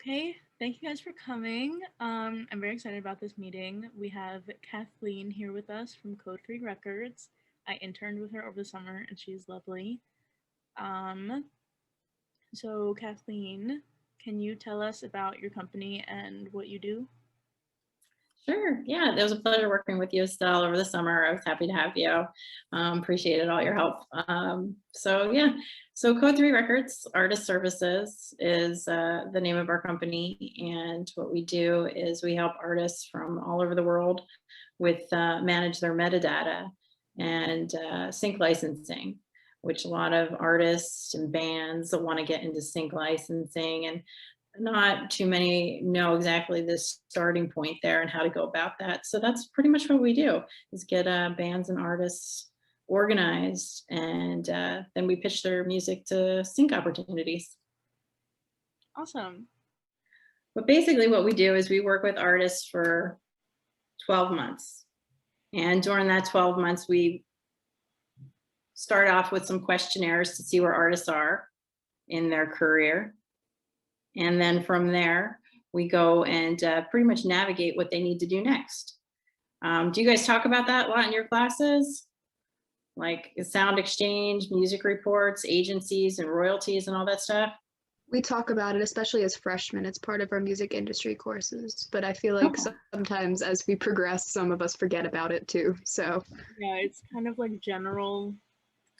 Okay, thank you guys for coming. I'm very excited about this meeting. We have Kathleen here with us from Code 3 Records. I interned with her over the summer and she's lovely. So Kathleen, can you tell us about your company and what you do? Sure. Yeah, it was a pleasure working with you, Estelle, over the summer. I was happy to have you. Appreciated all your help. So Code 3 Records, Artist Services is the name of our company. And what we do is we help artists from all over the world with manage their metadata and sync licensing, which a lot of artists and bands that want to get into sync licensing, and not too many know exactly the starting point there and how to go about that. So that's pretty much what we do, is get bands and artists organized, and then we pitch their music to sync opportunities. Awesome. But basically what we do is we work with artists for 12 months. And during that 12 months, we start off with some questionnaires to see where artists are in their career. And then from there, we go and pretty much navigate what they need to do next. Do you guys talk about that a lot in your classes? Like sound exchange, music reports, agencies and royalties and all that stuff? We talk about it, especially as freshmen. It's part of our music industry courses, but I feel like sometimes as we progress, some of us forget about it too. So yeah, it's kind of like general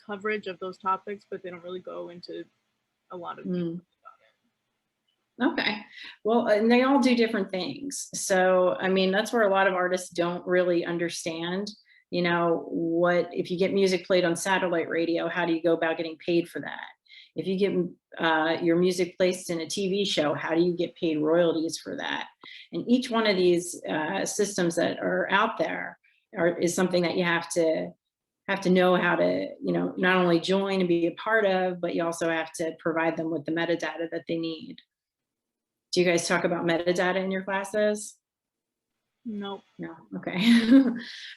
coverage of those topics, but they don't really go into a lot of detail about it. Okay, well, and they all do different things. So, I mean, that's where a lot of artists don't really understand, you know, what, if you get music played on satellite radio, how do you go about getting paid for that? If you get your music placed in a TV show, how do you get paid royalties for that? And each one of these systems that are out there is something that you have to know how to, you know, not only join and be a part of, but you also have to provide them with the metadata that they need. Do you guys talk about metadata in your classes? Nope. No, okay.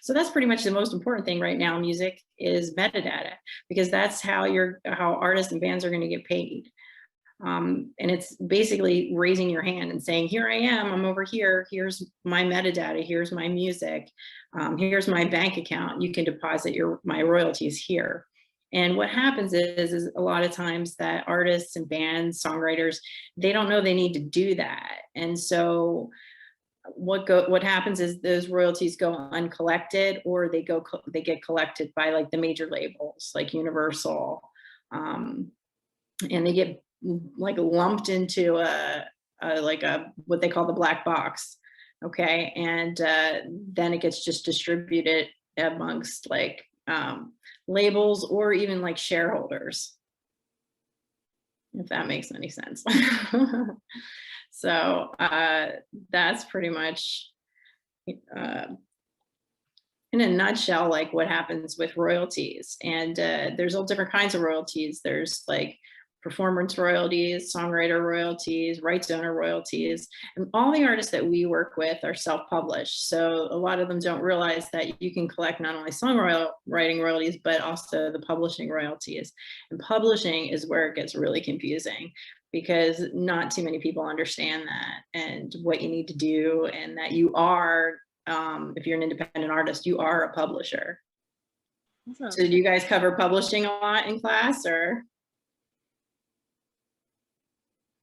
So that's pretty much the most important thing right now in music is metadata, because that's how artists and bands are going to get paid. And it's basically raising your hand and saying, here I am, I'm over here, here's my metadata, here's my music, here's my bank account, you can deposit my royalties here. And what happens is a lot of times that artists and bands, songwriters, they don't know they need to do that. And so what happens is those royalties go uncollected, or they get collected by like the major labels like Universal, and they get like lumped into what they call the black box. Okay, and then it gets just distributed amongst like labels or even like shareholders, if that makes any sense. So that's pretty much in a nutshell like what happens with royalties. And there's all different kinds of royalties. There's like performance royalties, songwriter royalties, rights owner royalties, and all the artists that we work with are self-published. So a lot of them don't realize that you can collect not only songwriting royalties, but also the publishing royalties. And publishing is where it gets really confusing, because not too many people understand that and what you need to do, and that you are, if you're an independent artist, you are a publisher. Awesome. So do you guys cover publishing a lot in class, or?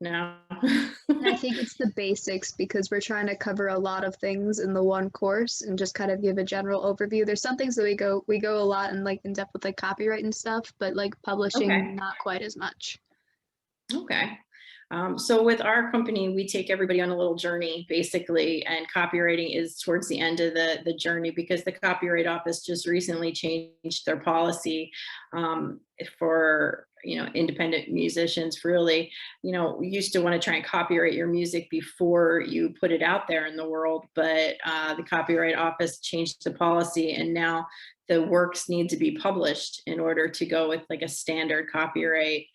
No. I think it's the basics, because we're trying to cover a lot of things in the one course and just kind of give a general overview. There's some things that we go a lot and like in depth with like copyright and stuff, but like publishing, not quite as much. Okay. So with our company, we take everybody on a little journey, basically, and copywriting is towards the end of the journey, because the Copyright Office just recently changed their policy for, you know, independent musicians. Really, you know, we used to want to try and copyright your music before you put it out there in the world, but the Copyright Office changed the policy, and now the works need to be published in order to go with like a standard copyright.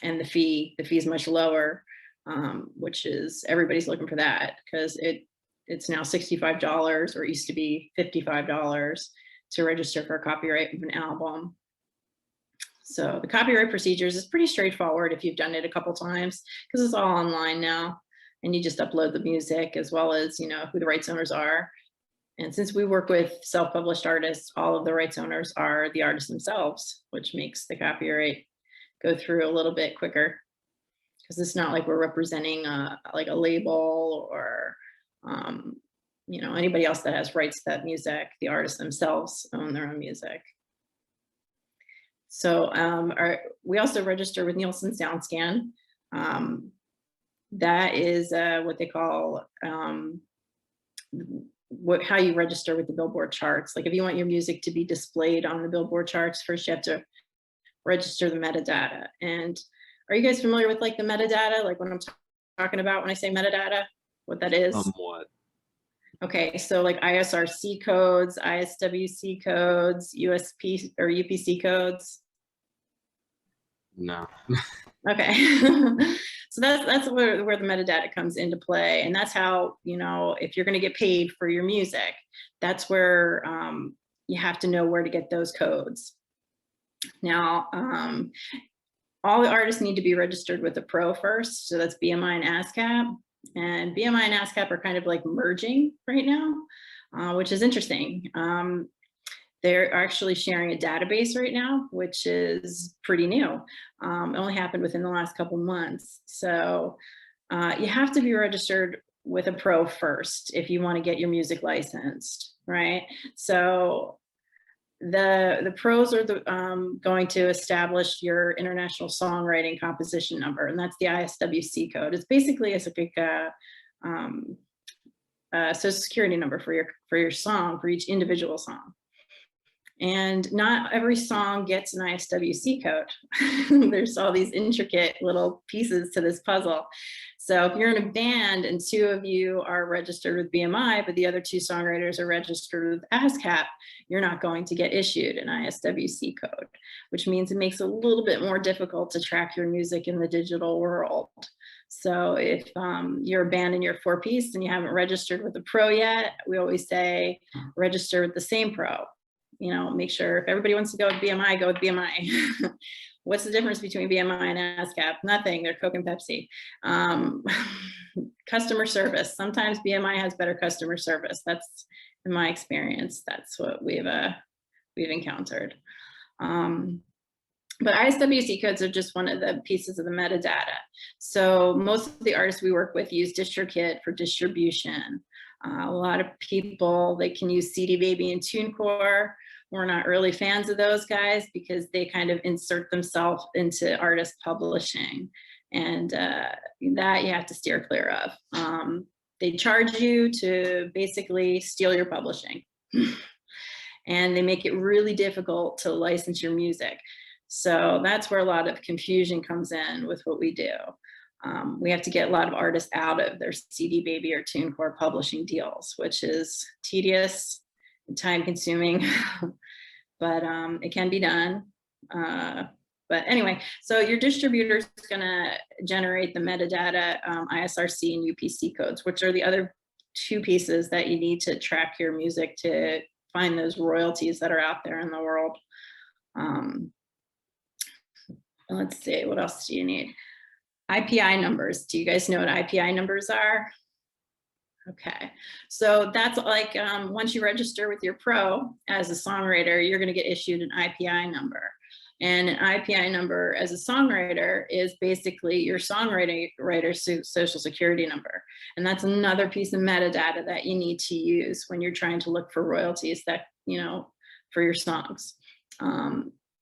And the fee is much lower, which is, everybody's looking for that, because it's now $65, or it used to be $55 to register for a copyright of an album. So the copyright procedures is pretty straightforward if you've done it a couple times, because it's all online now, and you just upload the music as well as, you know, who the rights owners are. And since we work with self-published artists, all of the rights owners are the artists themselves, which makes the copyright go through a little bit quicker, because it's not like we're representing like a label or you know, anybody else that has rights to that music. The artists themselves own their own music. So we also register with Nielsen SoundScan. That is what they call how you register with the Billboard charts. Like if you want your music to be displayed on the Billboard charts, first you have to register the metadata. And are you guys familiar with like the metadata, like what I'm talking about when I say metadata, what that is? Somewhat. Okay, so like ISRC codes, ISWC codes, USP or UPC codes. No. Okay, so that's where the metadata comes into play, and that's how, you know, if you're going to get paid for your music, that's where you have to know where to get those codes. Now, all the artists need to be registered with a pro first, so that's Bmi and Ascap, and Bmi and Ascap are kind of like merging right now, which is interesting. They're actually sharing a database right now, which is pretty new. It only happened within the last couple months. So you have to be registered with a pro first if you want to get your music licensed, right? So the pros are going to establish your international songwriting composition number, and that's the ISWC code. It's basically like a social security number for your song, for each individual song. And not every song gets an ISWC code. There's all these intricate little pieces to this puzzle. So if you're in a band and two of you are registered with BMI, but the other two songwriters are registered with ASCAP, you're not going to get issued an ISWC code, which means it makes it a little bit more difficult to track your music in the digital world. So if you're a band and you're 4-piece and you haven't registered with a pro yet, we always say register with the same pro. You know, make sure if everybody wants to go with BMI, go with BMI. What's the difference between BMI and ASCAP? Nothing. They're Coke and Pepsi. Customer service. Sometimes BMI has better customer service. That's, in my experience, that's what we've encountered. But ISWC codes are just one of the pieces of the metadata. So most of the artists we work with use DistroKit for distribution. A lot of people, they can use CD Baby and TuneCore. We're not really fans of those guys because they kind of insert themselves into artist publishing, and that you have to steer clear of. They charge you to basically steal your publishing, and they make it really difficult to license your music. So that's where a lot of confusion comes in with what we do. We have to get a lot of artists out of their CD Baby or TuneCore publishing deals, which is tedious and time consuming, but it can be done. But anyway, so your distributor is gonna generate the metadata, ISRC and UPC codes, which are the other two pieces that you need to track your music to find those royalties that are out there in the world. Let's see, what else do you need? IPI numbers. Do you guys know what IPI numbers are? Okay, so that's like once you register with your pro as a songwriter, you're going to get issued an IPI number. And an IPI number as a songwriter is basically your songwriter's social security number. And that's another piece of metadata that you need to use when you're trying to look for royalties that, you know, for your songs.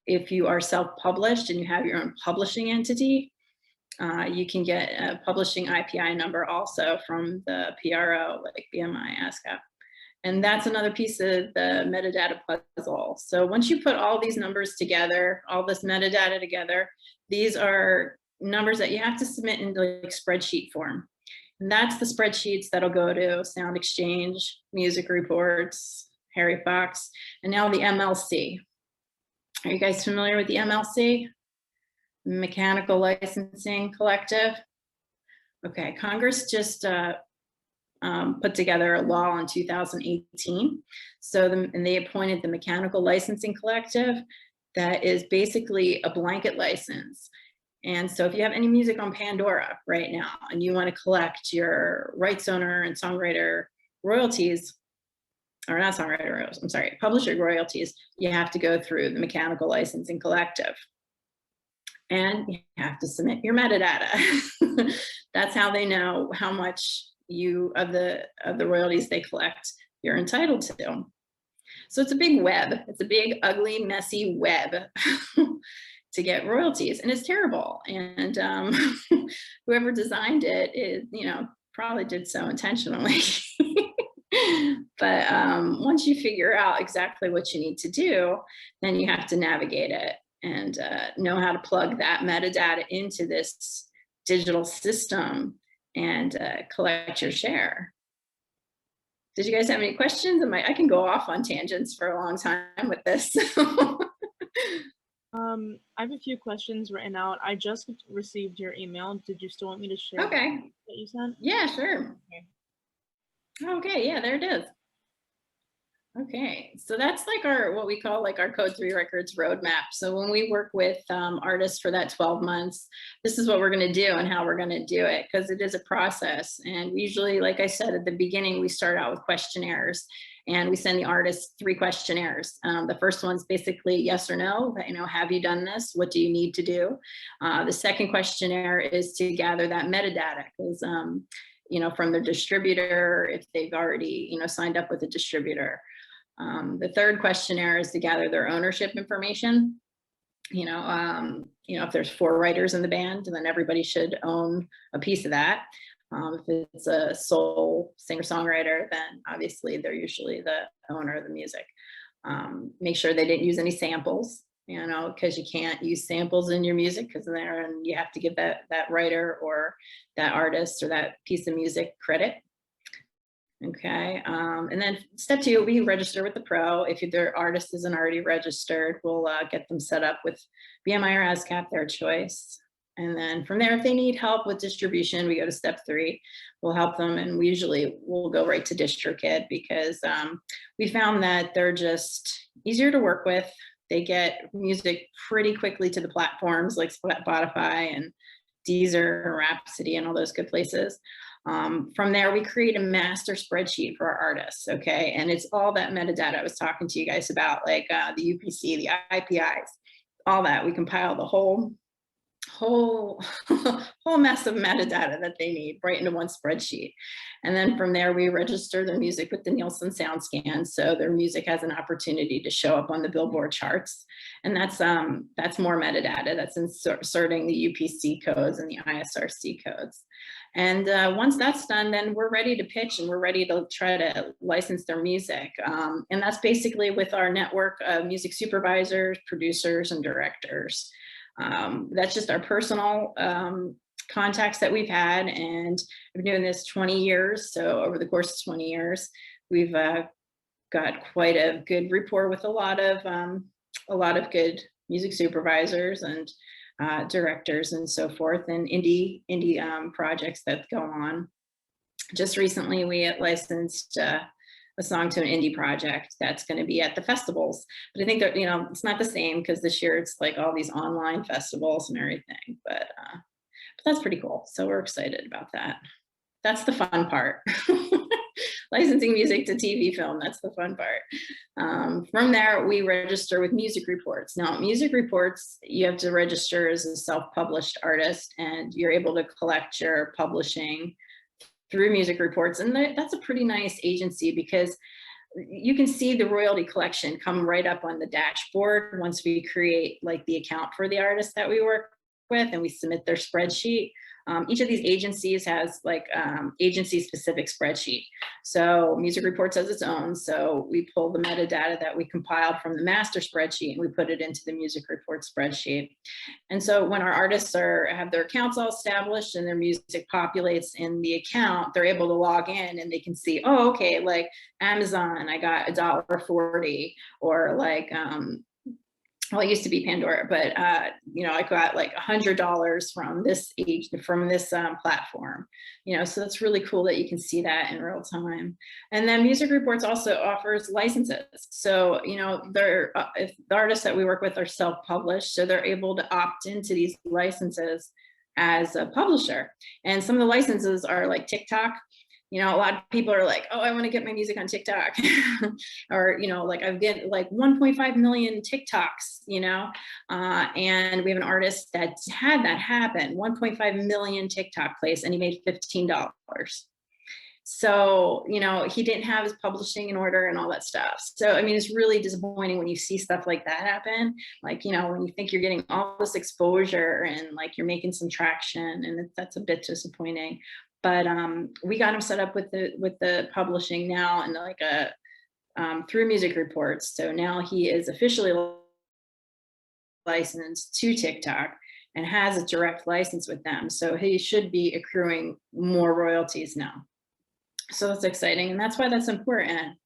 If you are self-published and you have your own publishing entity, you can get a publishing IPI number also from the PRO, like BMI, ASCAP. And that's another piece of the metadata puzzle. So once you put all these numbers together, all this metadata together, these are numbers that you have to submit in like spreadsheet form. And that's the spreadsheets that'll go to Sound Exchange, Music Reports, Harry Fox, and now the MLC. Are you guys familiar with the MLC? Mechanical Licensing Collective. Okay, Congress just put together a law in 2018. So and they appointed the Mechanical Licensing Collective that is basically a blanket license. And so if you have any music on Pandora right now and you want to collect your rights owner and songwriter royalties, or not songwriter royalties, I'm sorry, publisher royalties, you have to go through the Mechanical Licensing Collective. And you have to submit your metadata. That's how they know how much you of the royalties they collect you're entitled to. So it's a big web. It's a big, ugly, messy web to get royalties, and it's terrible. And whoever designed it is, probably did so intentionally. But once you figure out exactly what you need to do, then you have to navigate it and know how to plug that metadata into this digital system and collect your share. Did you guys have any questions? I can go off on tangents for a long time with this. I have a few questions written out. I just received your email. Did you still want me to share Okay. what you sent? Yeah, sure. Okay, yeah, there it is. Okay, so that's like what we call like our Code 3 Records roadmap. So when we work with artists for that 12 months, this is what we're going to do and how we're going to do it, because it is a process. And usually, like I said at the beginning, we start out with questionnaires, and we send the artists 3 questionnaires. The first one's basically yes or no, have you done this? What do you need to do? The second questionnaire is to gather that metadata, because from the distributor, if they've already signed up with a distributor. The third questionnaire is to gather their ownership information. If there's 4 writers in the band, then everybody should own a piece of that. If it's a sole singer-songwriter, then obviously they're usually the owner of the music. Make sure they didn't use any samples, because you can't use samples in your music, because then you have to give that writer or that artist or that piece of music credit. Okay, and then step 2, we register with the pro. If their artist isn't already registered, we'll get them set up with Bmi or Ascap, their choice. And then from there, if they need help with distribution, we go to step 3. We'll help them, and we'll go right to DistroKid, because we found that they're just easier to work with. They get music pretty quickly to the platforms like Spotify and Deezer and Rhapsody and all those good places. From there, we create a master spreadsheet for our artists, okay? And it's all that metadata I was talking to you guys about, like the UPC, the IPIs, all that. We compile the whole mess of metadata that they need right into one spreadsheet. And then from there, we register their music with the Nielsen SoundScan, so their music has an opportunity to show up on the Billboard charts. And that's more metadata. That's inserting the UPC codes and the ISRC codes. And once that's done, then we're ready to pitch, and we're ready to try to license their music. And that's basically with our network of music supervisors, producers, and directors. That's just our personal contacts that we've had, and I've been doing this 20 years. So over the course of 20 years, we've got quite a good rapport with a lot of good music supervisors and directors and so forth, and indie projects that go on. Just recently, we licensed a song to an indie project that's going to be at the festivals, but I think that it's not the same, because this year it's like all these online festivals and everything. But that's pretty cool. So we're excited about that. That's the fun part. Licensing music to TV film, that's the fun part. From there, we register with music reports. Now, music reports, you have to register as a self-published artist, and you're able to collect your publishing through music reports. And that's a pretty nice agency, because you can see the royalty collection come right up on the dashboard once we create like the account for the artist that we work with and we submit their spreadsheet. Each of these agencies has like agency specific spreadsheet. So Music Reports has its own. So we pull the metadata that we compiled from the master spreadsheet and we put it into the Music Report spreadsheet. And so when our artists have their accounts all established and their music populates in the account, they're able to log in and they can see, oh, okay, like Amazon, I got $1.40, or like well, it used to be Pandora, but you know, I got like $100 from this platform, you know, so that's really cool that you can see that in real time. And then Music Reports also offers licenses. So, you know, if the artists that we work with are self-published, so they're able to opt into these licenses as a publisher. And some of the licenses are like TikTok. You know, a lot of people are like, oh, I want to get my music on TikTok. Or, you know, like I've get like 1.5 million TikToks, you know, and we have an artist that had that happen, 1.5 million TikTok plays, and he made $15. So, you know, he didn't have his publishing in order and all that stuff. So, I mean, it's really disappointing when you see stuff like that happen. Like, you know, when you think you're getting all this exposure and like you're making some traction, and that's a bit disappointing. But we got him set up with the publishing now, and like through Music Reports. So now he is officially licensed to TikTok and has a direct license with them. So he should be accruing more royalties now. So that's exciting, and that's why that's important.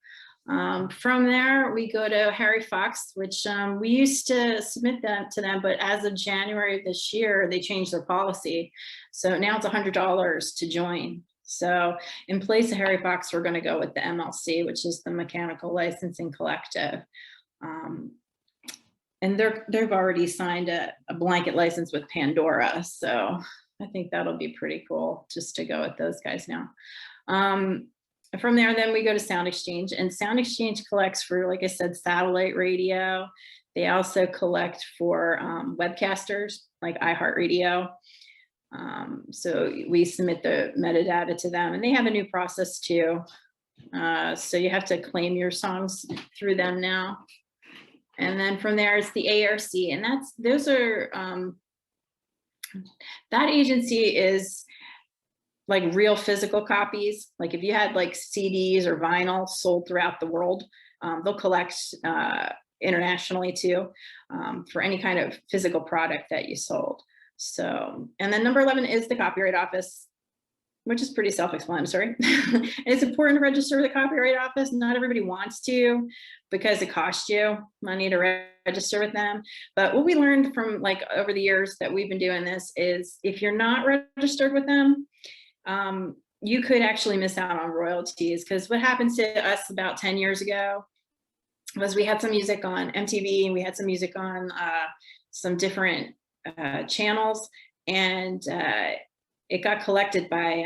From there, we go to Harry Fox, which we used to submit that to them, but as of January of this year, they changed their policy. So now it's $100 to join. So in place of Harry Fox, we're going to go with the MLC, which is the Mechanical Licensing Collective. And they've already signed a blanket license with Pandora. So I think that'll be pretty cool just to go with those guys now. From there, then we go to Sound Exchange, and Sound Exchange collects for, like I said, satellite radio. They also collect for webcasters like iHeartRadio. So we submit the metadata to them, and they have a new process too. So you have to claim your songs through them now. And then from there, it's the ARC, and that agency is like real physical copies. Like if you had like CDs or vinyl sold throughout the world, they'll collect internationally too, for any kind of physical product that you sold. So, and then number 11 is the Copyright Office, which is pretty self-explanatory. It's important to register with the Copyright Office. Not everybody wants to, because it costs you money to register with them. But what we learned from like over the years that we've been doing this is if you're not registered with them, you could actually miss out on royalties, because what happened to us about 10 years ago was we had some music on MTV and we had some music on some different channels, and it got collected by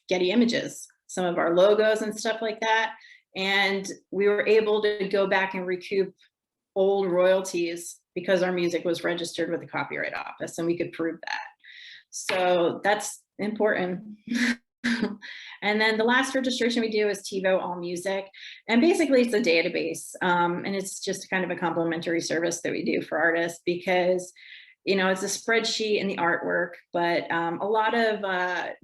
Getty Images, some of our logos and stuff like that. And we were able to go back and recoup old royalties because our music was registered with the Copyright Office, and we could prove that. So that's important. And then the last registration we do is TiVo All Music, and basically it's a database, and it's just kind of a complimentary service that we do for artists, because you know, it's a spreadsheet and the artwork, but a lot of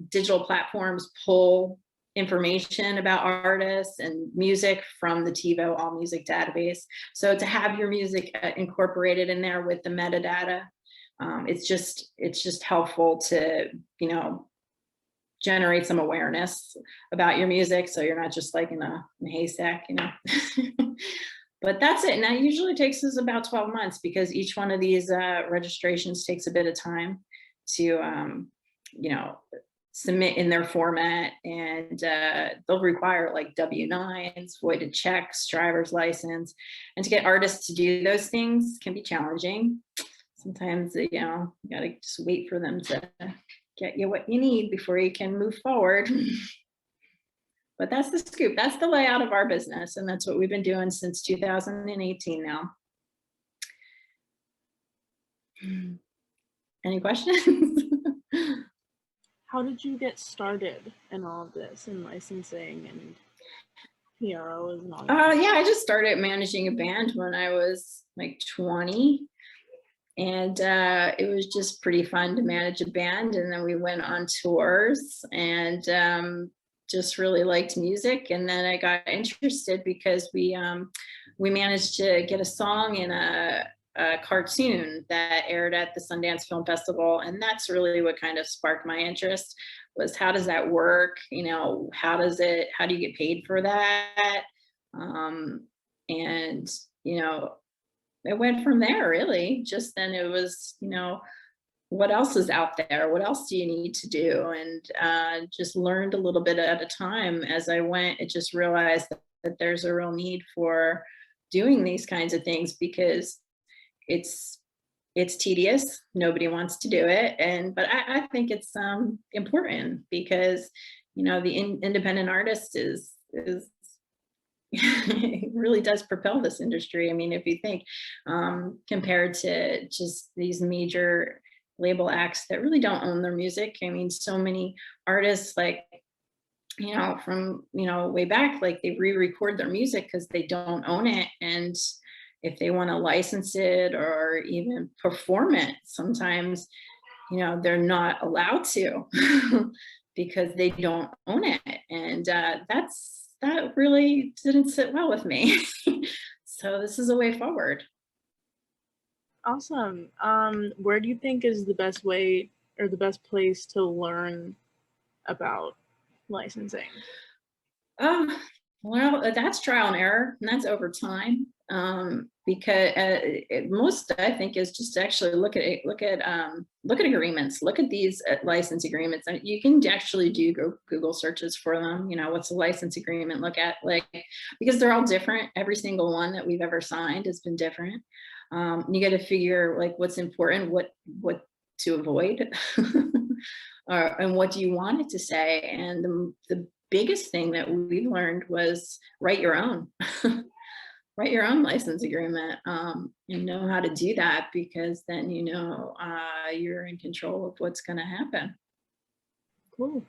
digital platforms pull information about artists and music from the TiVo All Music database. So to have your music incorporated in there with the metadata, it's just helpful to, you know, generate some awareness about your music, so you're not just like in a haystack, you know. But that's it. And that usually takes us about 12 months, because each one of these registrations takes a bit of time to, you know, submit in their format, and they'll require like W-9s, voided checks, driver's license, and to get artists to do those things can be challenging. Sometimes, you know, you gotta just wait for them to get you what you need before you can move forward. But that's the scoop. That's the layout of our business, and that's what we've been doing since 2018 now. Any questions? How did you get started in all of this, in licensing and PROs and all that? Yeah, I just started managing a band when I was like 20. And it was just pretty fun to manage a band. And then we went on tours, and just really liked music. And then I got interested because we managed to get a song in a cartoon that aired at the Sundance Film Festival. And that's really what kind of sparked my interest, was how does that work? You know, how do you get paid for that? And, you know, it went from there, really. Just then it was, you know, what else is out there? What else do you need to do? And just learned a little bit at a time as I went. It just realized that there's a real need for doing these kinds of things because it's tedious. Nobody wants to do it. But I think it's important because, you know, the independent artist is it really does propel this industry. I mean, if you think compared to just these major label acts that really don't own their music. I mean, so many artists, like, you know, from, you know, way back, like they re-record their music because they don't own it. And if they want to license it or even perform it, sometimes, you know, they're not allowed to because they don't own it. And that really didn't sit well with me. So this is a way forward. Awesome. Where do you think is the best way or the best place to learn about licensing? Well, that's trial and error, and that's over time. Because most, I think, is just to actually look at agreements, look at these license agreements. And you can actually do Google searches for them. You know, what's a license agreement look at, like, because they're all different. Every single one that we've ever signed has been different. You got to figure like what's important, what to avoid, and what do you want it to say. And the biggest thing that we've learned was write your own. Write your own license agreement, and know how to do that, because then you know you're in control of what's going to happen. Cool.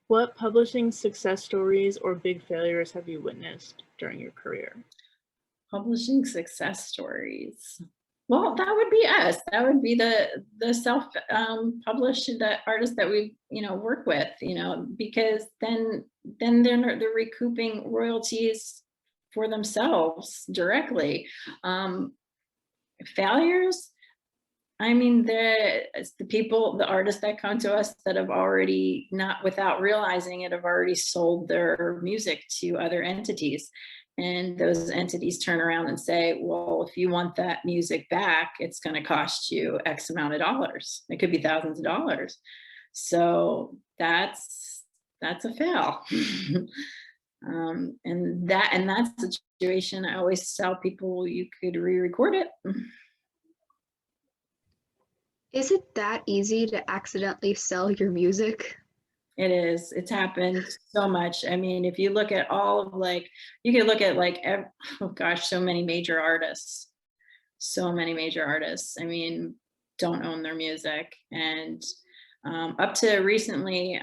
What publishing success stories or big failures have you witnessed during your career? Publishing success stories. Well, that would be us. That would be the self published that artists that we, you know, work with, you know, because then they're recouping royalties for themselves directly. Failures, I mean, the artists that come to us that have already, not without realizing it, have already sold their music to other entities. And those entities turn around and say, well, if you want that music back, it's going to cost you X amount of dollars. It could be thousands of dollars. So that's a fail. And that situation, I always tell people you could re-record it. Is it that easy to accidentally sell your music? It is. It's happened so much. I mean, if you look at all of, like, you could look at like, oh gosh, so many major artists. I mean, don't own their music. And up to recently,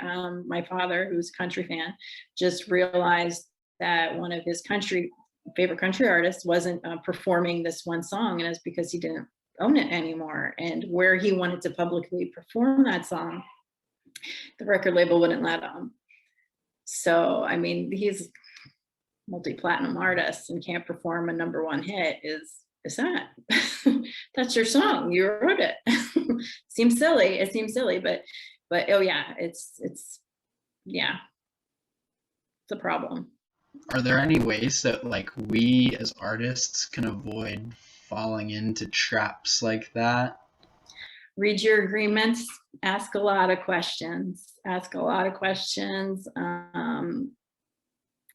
my father, who's a country fan, just realized that one of his favorite country artists wasn't performing this one song, and it's because he didn't own it anymore. And where he wanted to publicly perform that song, the record label wouldn't let him. So, I mean, he's multi-platinum artist and can't perform a #1 hit is that. That's your song, you wrote it. Seems silly. It seems silly, but oh yeah, it's yeah, it's a problem. Are there any ways that like we as artists can avoid falling into traps like that? Read your agreements, ask a lot of questions,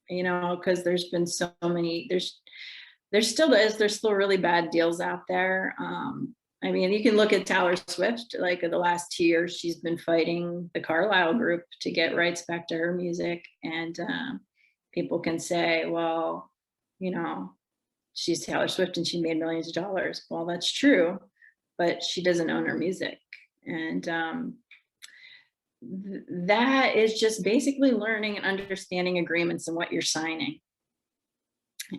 you know, because there's been so many, there's still really bad deals out there. I mean, you can look at Taylor Swift, like the last 2 years, she's been fighting the Carlyle Group to get rights back to her music. And people can say, well, you know, she's Taylor Swift and she made millions of dollars. Well, that's true, but she doesn't own her music. And that is just basically learning and understanding agreements and what you're signing.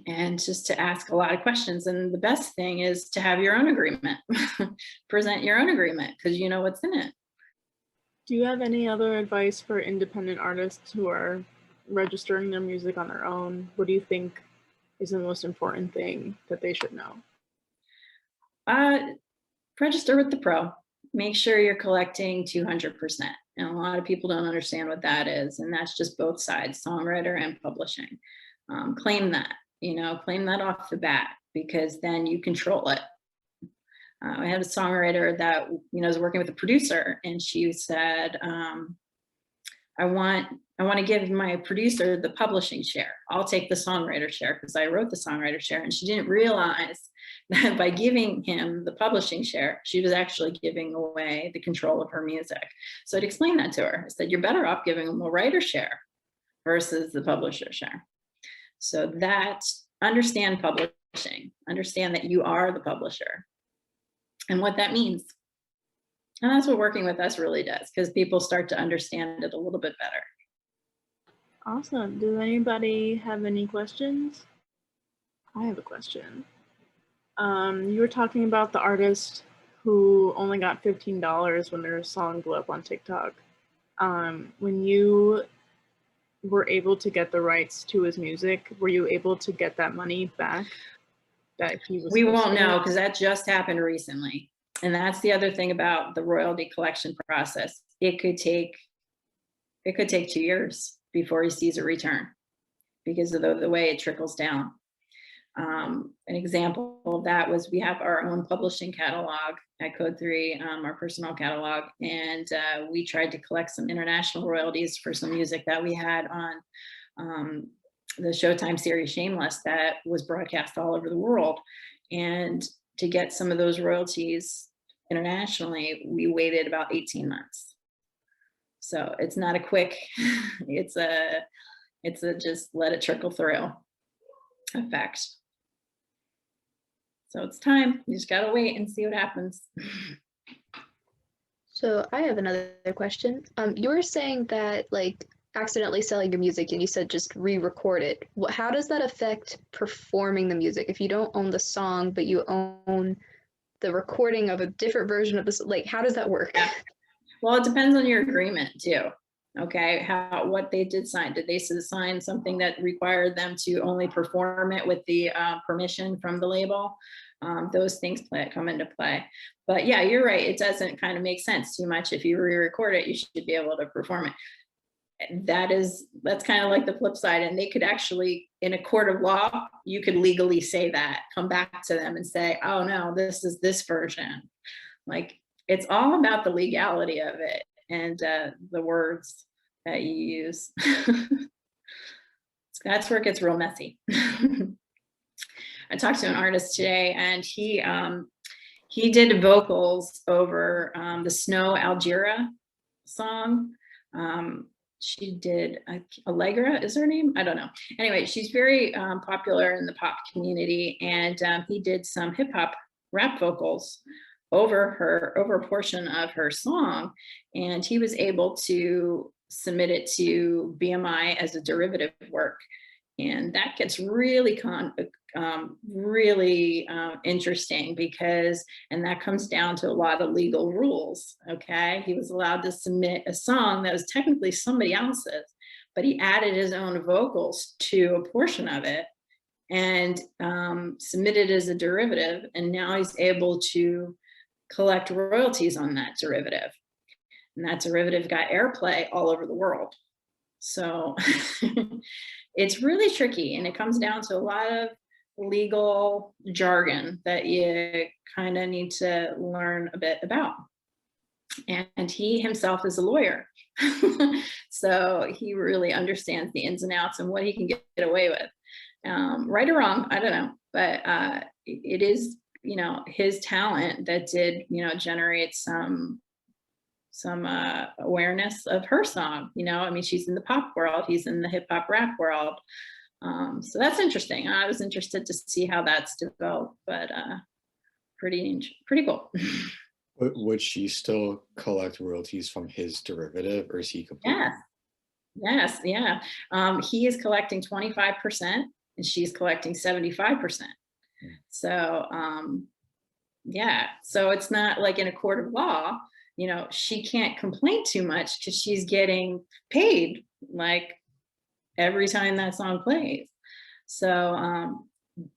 And just to ask a lot of questions. And the best thing is to have your own agreement. Present your own agreement, because you know what's in it. Do you have any other advice for independent artists who are registering their music on their own? What do you think is the most important thing that they should know? Register with the pro. Make sure you're collecting 200%. And a lot of people don't understand what that is. And that's just both sides, songwriter and publishing. Claim that, you know, claim that off the bat. because then you control it. I had a songwriter that, was working with a producer, and she said, I want to give my producer the publishing share. I'll take the songwriter share because I wrote the songwriter share. And she didn't realize that by giving him the publishing share, she was actually giving away the control of her music. So I'd explained that to her. I said, you're better off giving him a writer share versus the publisher share. So understand publishing, understand that you are the publisher and what that means. And that's what working with us really does, because people start to understand it a little bit better. Awesome. Does anybody have any questions? I have a question. You were talking about the artist who only got $15 when their song blew up on TikTok. When you were able to get the rights to his music, were you able to get that money back that he was? We won't know, because that just happened recently. And that's the other thing about the royalty collection process. It could take 2 years before he sees a return because of the way it trickles down. An example of that was we have our own publishing catalog at Code 3, our personal catalog, and we tried to collect some international royalties for some music that we had on the Showtime series Shameless that was broadcast all over the world. And to get some of those royalties internationally, we waited about 18 months. So it's not a quick, it's a just let it trickle through effect. So it's time. You just gotta wait and see what happens. So I have another question. You were saying that like accidentally selling your music, and you said just re-record it. How does that affect performing the music? If you don't own the song, but you own the recording of a different version of this, like how does that work? Well, it depends on your agreement too. Okay, what they did sign. Did they sign something that required them to only perform it with the permission from the label? Those things come into play. But yeah, you're right. It doesn't kind of make sense too much. If you re-record it, you should be able to perform it. That's kind of like the flip side. And they could actually, in a court of law, you could legally say that, come back to them and say, oh no, this is this version. Like, it's all about the legality of it and the words that you use. That's where it gets real messy. I talked to an artist today, and he did vocals over the Snow Algira song. She did Allegra is her name? I don't know. Anyway, she's very popular in the pop community, and he did some hip hop rap vocals over a portion of her song, and he was able to submit it to BMI as a derivative work. And that gets really interesting because, and that comes down to a lot of legal rules. Okay, he was allowed to submit a song that was technically somebody else's, but he added his own vocals to a portion of it and submitted as a derivative, and now he's able to collect royalties on that derivative, and that derivative got airplay all over the world. So it's really tricky, and it comes down to a lot of legal jargon that you kind of need to learn a bit about. And he himself is a lawyer, so he really understands the ins and outs and what he can get away with. Right or wrong, I don't know, but it is, his talent that did, generate some awareness of her song. I mean, she's in the pop world, he's in the hip hop rap world. So that's interesting. I was interested to see how that's developed, but pretty cool. Would she still collect royalties from his derivative, or is he completely? Yes, yeah. He is collecting 25% and she's collecting 75%. So yeah, so it's not like in a court of law, she can't complain too much because she's getting paid like every time that song plays. So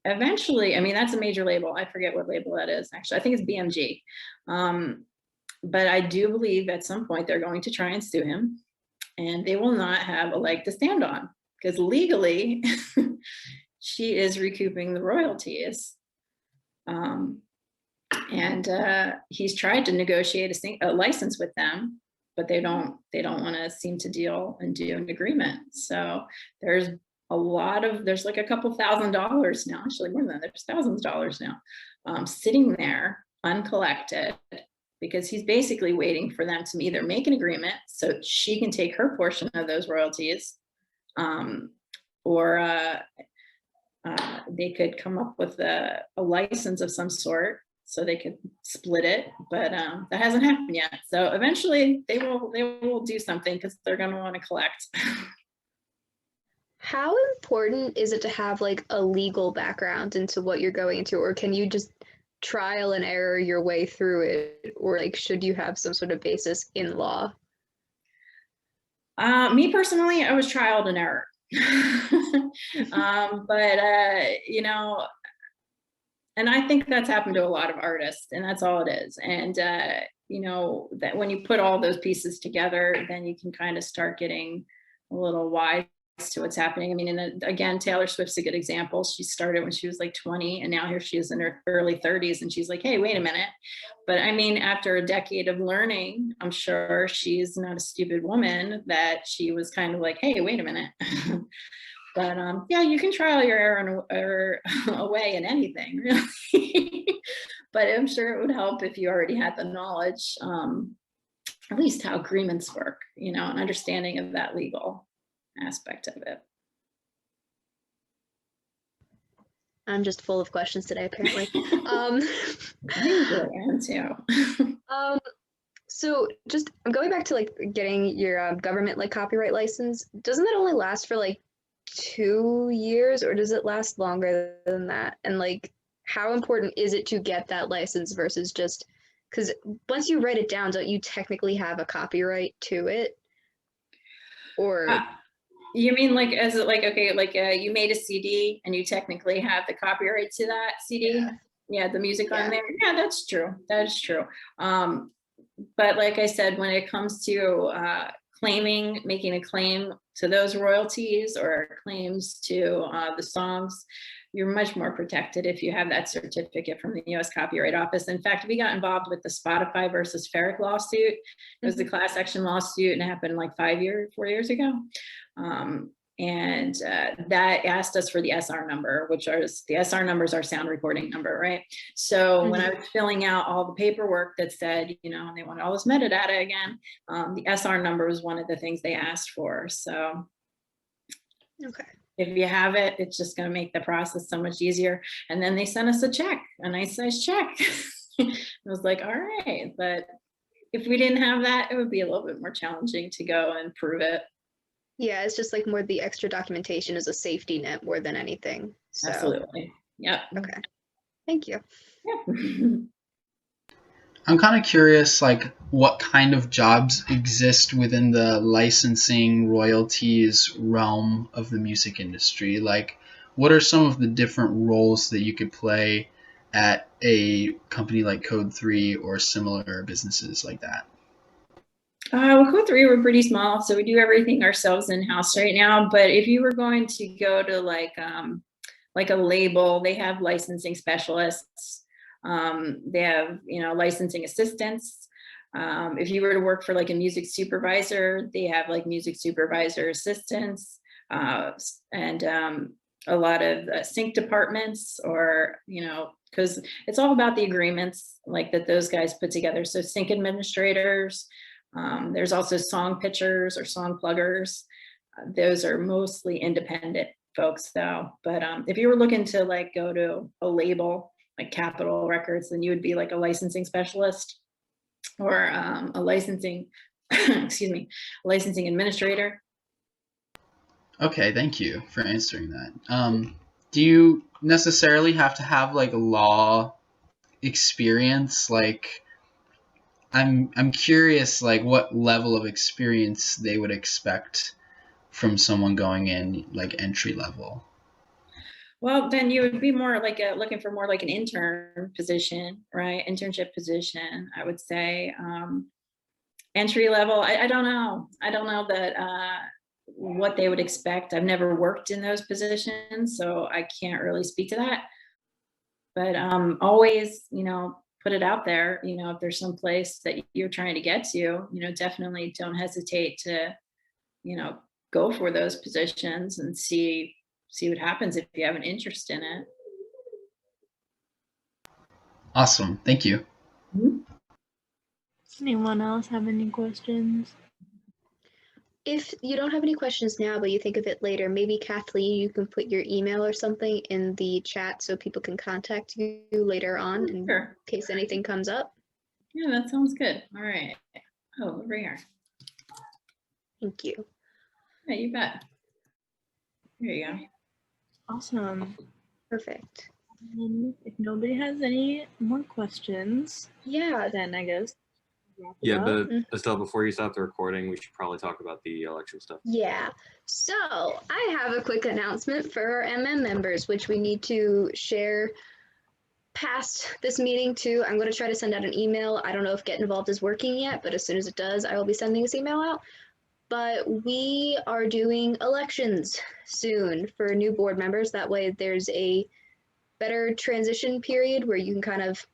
eventually, I mean, that's a major label. I forget what label that is. Actually, I think it's BMG. But I do believe at some point they're going to try and sue him, and they will not have a leg to stand on because legally she is recouping the royalties He's tried to negotiate a license with them, but they don't want to seem to deal and do an agreement. So there's like a couple $1,000s now, actually more than that, there's thousands of dollars now, sitting there uncollected, because he's basically waiting for them to either make an agreement so she can take her portion of those royalties, or they could come up with a license of some sort so they could split it, but that hasn't happened yet. So eventually they will do something, because they're going to want to collect. How important is it to have like a legal background into what you're going into, or can you just trial and error your way through it, or like should you have some sort of basis in law? Me personally, I was trial and error. But you know, and I think that's happened to a lot of artists, and that's all it is. And you know, that when you put all those pieces together, then you can kind of start getting a little wise to what's happening. I mean, and again, Taylor Swift's a good example. She started when she was like 20, and now here she is in her early 30s, and she's like, hey, wait a minute. But I mean, after a decade of learning, I'm sure she's not a stupid woman, that she was kind of like, hey, wait a minute. But yeah, you can trial your error away in anything, really. But I'm sure it would help if you already had the knowledge, at least how agreements work, you know, an understanding of that legal aspect of it. I'm just full of questions today, apparently. I really am too. So just going back to like getting your government like copyright license, doesn't that only last for like 2 years, or does it last longer than that? And like, how important is it to get that license versus just, because once you write it down, don't you technically have a copyright to it? Or you mean like, as like, okay, like you made a CD and you technically have the copyright to that CD? Yeah, the music on there. Yeah, that's true. That is true. But like I said, when it comes to making a claim to those royalties or claims to the songs, you're much more protected if you have that certificate from the U.S. Copyright Office. In fact, we got involved with the Spotify versus Ferric lawsuit. It was a class action lawsuit, and it happened like 4 years ago. And that asked us for the SR number, which are the SR numbers are sound recording number, right? So when I was filling out all the paperwork that said, you know, and they wanted all this metadata again, the SR number was one of the things they asked for. So okay, if you have it, it's just going to make the process so much easier. And then they sent us a check, a nice size check. I was like, all right, but if we didn't have that, it would be a little bit more challenging to go and prove it. Yeah, it's just like more the extra documentation is a safety net more than anything. So. Absolutely. Yep. Okay. Thank you. Yeah. I'm kind of curious, like, what kind of jobs exist within the licensing royalties realm of the music industry? Like, what are some of the different roles that you could play at a company like Code 3 or similar businesses like that? Well, Code 3, we're pretty small, so we do everything ourselves in-house right now. But if you were going to go to like a label, they have licensing specialists. They have, you know, licensing assistants. If you were to work for like a music supervisor, they have like music supervisor assistants, and a lot of sync departments, or, you know, because it's all about the agreements like that those guys put together. So sync administrators. There's also song pitchers or song pluggers. Those are mostly independent folks though. But if you were looking to like go to a label like Capitol Records, then you would be like a licensing specialist or a licensing, excuse me, licensing administrator. Okay, thank you for answering that. Do you necessarily have to have like law experience? Like, I'm curious, like, what level of experience they would expect from someone going in, like, entry level. Well, then you would be more like looking for more like an intern position, right? Internship position, I would say. Entry level, I don't know. I don't know that what they would expect. I've never worked in those positions, so I can't really speak to that. But always, you know, put it out there, you know, if there's some place that you're trying to get to, you know, definitely don't hesitate to, you know, go for those positions and see what happens if you have an interest in it. Awesome. Thank you. Mhm. Does anyone else have any questions? If you don't have any questions now, but you think of it later, maybe Kathleen, you can put your email or something in the chat so people can contact you later on in Sure. case anything comes up. Yeah, that sounds good. All right. Oh, over here. Thank you. Yeah, you bet. Here you go. Awesome. Perfect. If nobody has any more questions, Yeah. then I guess wrap it Yeah, up. but Estelle, before you stop the recording, we should probably talk about the election stuff. Yeah. So I have a quick announcement for our MM members, which we need to share past this meeting too. I'm going to try to send out an email. I don't know if Get Involved is working yet, but as soon as it does, I will be sending this email out. But we are doing elections soon for new board members. That way there's a better transition period where you can kind of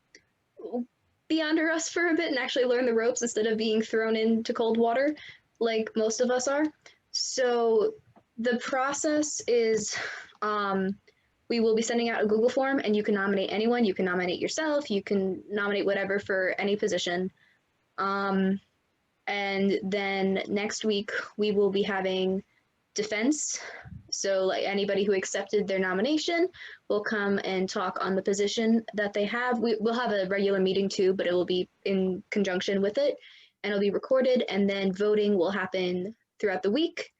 be under us for a bit and actually learn the ropes instead of being thrown into cold water like most of us are. So the process is we will be sending out a Google form and you can nominate anyone. You can nominate yourself. You can nominate whatever for any position. And then next week we will be having defense. So like anybody who accepted their nomination will come and talk on the position that they have. We'll have a regular meeting too, but it will be in conjunction with it and it'll be recorded, and then voting will happen throughout the week.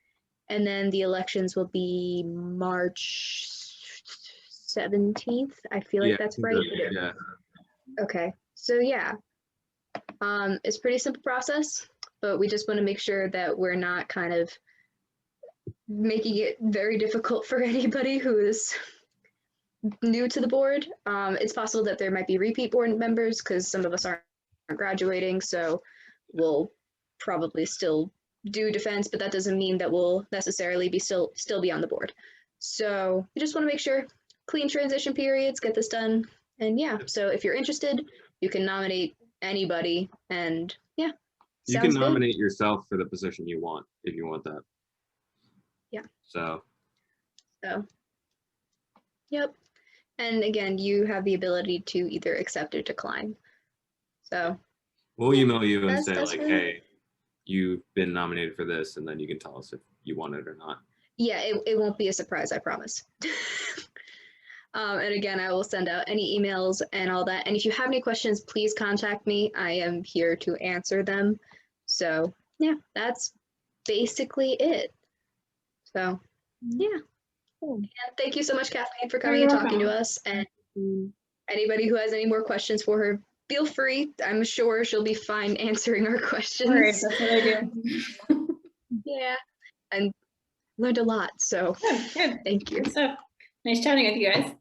And then the elections will be March 17th. I feel like that's right. Yeah. Okay. So yeah, it's a pretty simple process, but we just want to make sure that we're not kind of making it very difficult for anybody who is new to the board. It's possible that there might be repeat board members because some of us aren't graduating, so we'll probably still do defense, but that doesn't mean that we'll necessarily be still be on the board. So we just want to make sure clean transition periods, get this done. And yeah, so if you're interested, you can nominate anybody, and yeah. You can Sounds good. nominate yourself for the position you want if you want that. Yeah. So Yep. And again, you have the ability to either accept or decline. So we'll email you and That's- say that's like, really- hey, you've been nominated for this, and then you can tell us if you want it or not. yeah, it won't be a surprise, I promise. And again, I will send out any emails and all that. And if you have any questions, please contact me. I am here to answer them. So yeah, that's basically it. So yeah. Cool. And thank you so much, Kathleen, for coming You're and talking to welcome. us. And anybody who has any more questions for her, feel free. I'm sure she'll be fine answering our questions. All right, that's what I do. Yeah, and learned a lot. So Good, good. thank you. Good stuff. Nice chatting with you guys.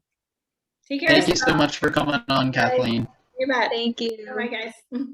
Take care. Thank you so much for coming on, Kathleen. You bet. Thank you. Bye, guys.